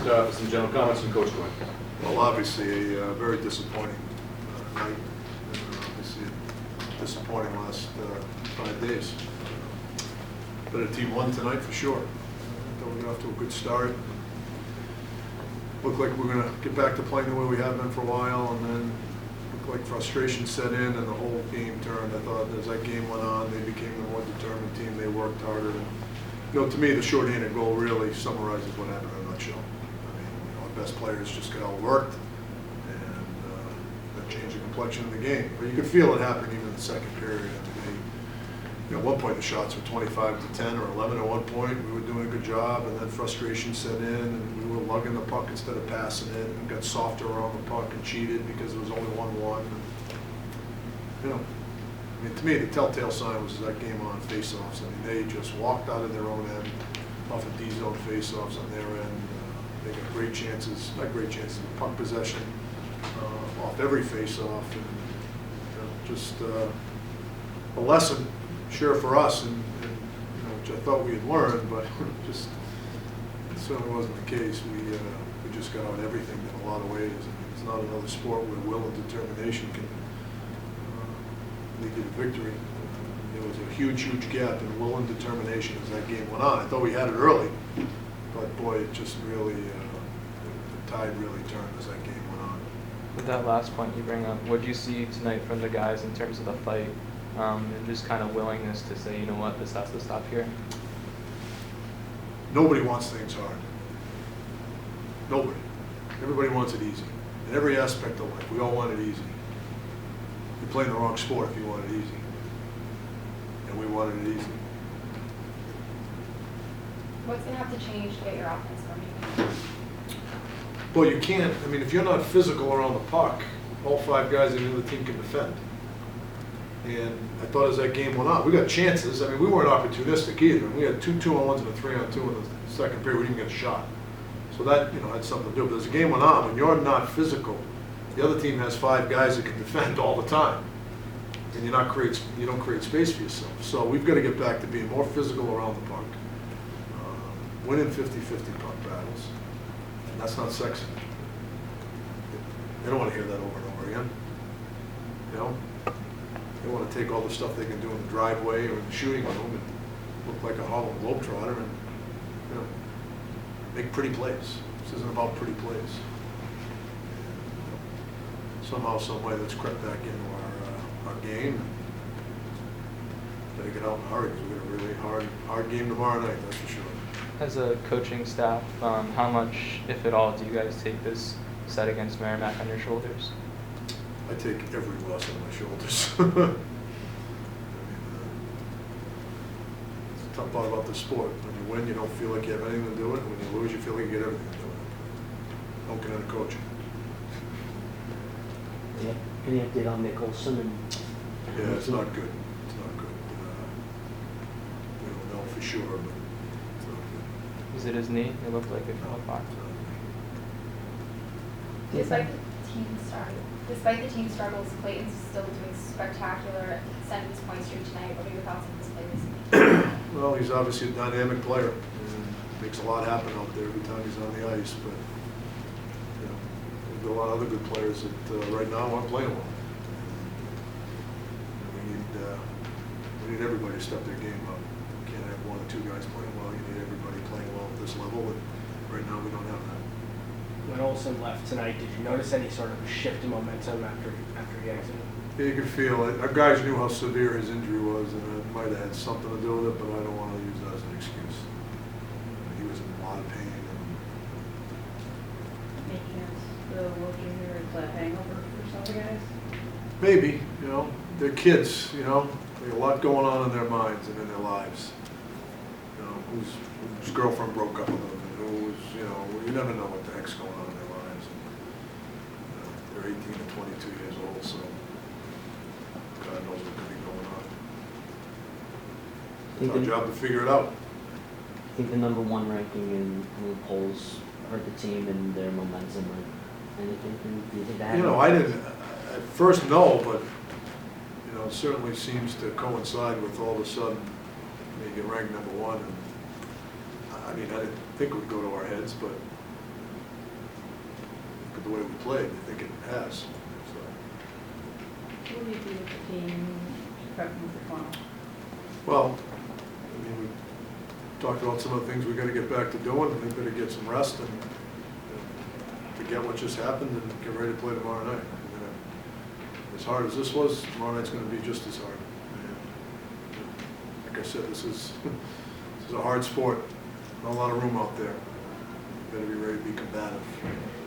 for some general comments from Coach Quinn. Well, obviously, a very disappointing night, and obviously a disappointing last 5 days. But the team won tonight for sure. Thought we got off to a good start. Looked like we're going to get back to playing the way we have been for a while, and then looked like frustration set in and the whole game turned. I thought as that game went on, they became the more determined team. They worked harder. And, to me, the shorthanded goal really summarizes what happened in a nutshell. I mean, our best players just got outworked, and that changed the complexion of the game. But you could feel it happening even in the second period. At one point the shots were 25-10 or 11 at one point. We were doing a good job, and then frustration set in, and we were lugging the puck instead of passing it, and got softer around the puck and cheated because there was only 1-1. To me, the telltale sign was that game on faceoffs. I mean, they just walked out of their own end off of D-zone faceoffs on their end. They got great chances, not great chances, but puck possession off every faceoff, and just a lesson. Sure, for us, and which I thought we had learned, but just it certainly wasn't the case. We just got out everything in a lot of ways. I mean, it's not another sport where will and determination can lead to victory. There was a huge gap in will and determination as that game went on. I thought we had it early, but boy, it just really the tide really turned as that game went on. With that last point you bring up, what did you see tonight from the guys in terms of the fight? And just kind of willingness to say, you know what, this has to stop here? Nobody wants things hard. Nobody. Everybody wants it easy. In every aspect of life, we all want it easy. You're playing the wrong sport if you want it easy. And we wanted it easy. What's going to have to change to get your offense running? Well, you can't, if you're not physical around the puck, all 5 guys in the other team can defend. And I thought as that game went on, we got chances. We weren't opportunistic either. We had 2 2-on-1s and a 3-on-2 in the second period. We didn't get a shot. So that, had something to do. But as the game went on, when you're not physical, the other team has 5 guys that can defend all the time. And you don't create space for yourself. So we've got to get back to being more physical around the puck. Winning 50-50 puck battles. And that's not sexy. They don't want to hear that over and over again. They want to take all the stuff they can do in the driveway or in the shooting room and look like a Harlem Globetrotter and, make pretty plays. This isn't about pretty plays. Somehow, some way, that's crept back into our game. Got to get out and hurry because we've got a really hard game tomorrow night, that's for sure. As a coaching staff, how much, if at all, do you guys take this set against Merrimack on your shoulders? I take every loss on my shoulders. It's the tough part about the sport. When you win, you don't feel like you have anything to do with it. When you lose, you feel like you get everything to do with it. Don't get into coaching. Yeah. Any update on Nick Olson? Yeah, it's not good. It's not good. We don't know for sure, but it's not good. Is it his knee? It looked like it fell apart. Despite the team struggles, Clayton's still doing spectacular, sending his point streak tonight. What are your thoughts on this play recently? Well, he's obviously a dynamic player and makes a lot happen out there every time he's on the ice. But there's a lot of other good players that right now aren't playing well. We need everybody to step their game up. You can't have 1 or 2 guys playing well. You need everybody playing well at this level, and right now we don't have that. When Olson left tonight, did you notice any sort of shift in momentum after he exited? Yeah, you could feel it. Our guys knew how severe his injury was, and it might have had something to do with it, but I don't want to use that as an excuse. He was in a lot of pain. Making us the World Junior is a hangover for some guys? Maybe, they're kids, they have a lot going on in their minds and in their lives. Whose girlfriend broke up with them, and you never know what the heck's going on in their lives. And, they're 18 and 22 years old, so God knows what could be going on. It's our job to figure it out. I think the #1 ranking in the polls hurt the team and their momentum or anything. Do you think that happened? I didn't, at first no, but it certainly seems to coincide with all of a sudden you get ranked #1. And I didn't think it would go to our heads, but with the way we played. I think it has. So, What do you do with the team prepping for tomorrow? well, I mean, we talked about some of the things we got to get back to doing. We better get some rest and forget what just happened and get ready to play tomorrow night. As hard as this was, tomorrow night's going to be just as hard. And like I said, this is a hard sport. Not a lot of room out there. You better be ready to be combative.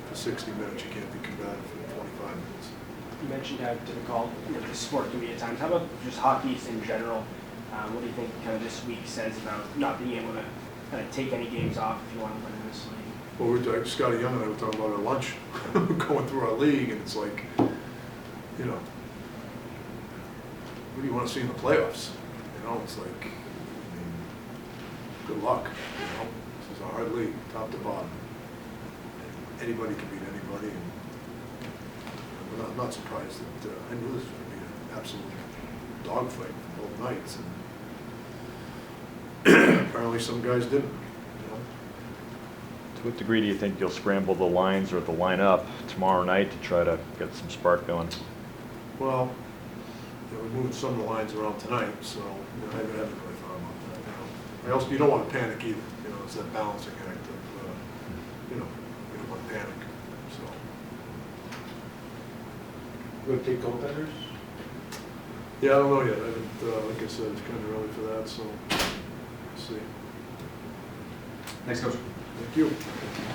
For 60 minutes, you can't be combative for 25 minutes. You mentioned how difficult this sport can be at times. How about just hockey in general? What do you think kind of this week says about not being able to kind of take any games off if you want to win in this league? Well, Scotty Young and I were talking about our lunch, going through our league, and it's like, you know, what do you want to see in the playoffs? You know, it's like, I mean, good luck. You know, this is a hard league, top to bottom. Anybody can beat anybody, and I'm not surprised that I knew this was going to be an absolute dogfight for both nights, and apparently some guys didn't. You know? To what degree do you think you'll scramble the lines or the lineup tomorrow night to try to get some spark going? Well, you know, we moved some of the lines around tonight, so you know, I haven't really thought about that. You know, you don't want to panic either. You know, it's that balancing act of, you know, you don't want to panic. So. We're going to take goaltenders? Yeah, I don't know yet. I haven't, like I said, it's kind of early for that, so we'll see. Thanks, Coach. Thank you.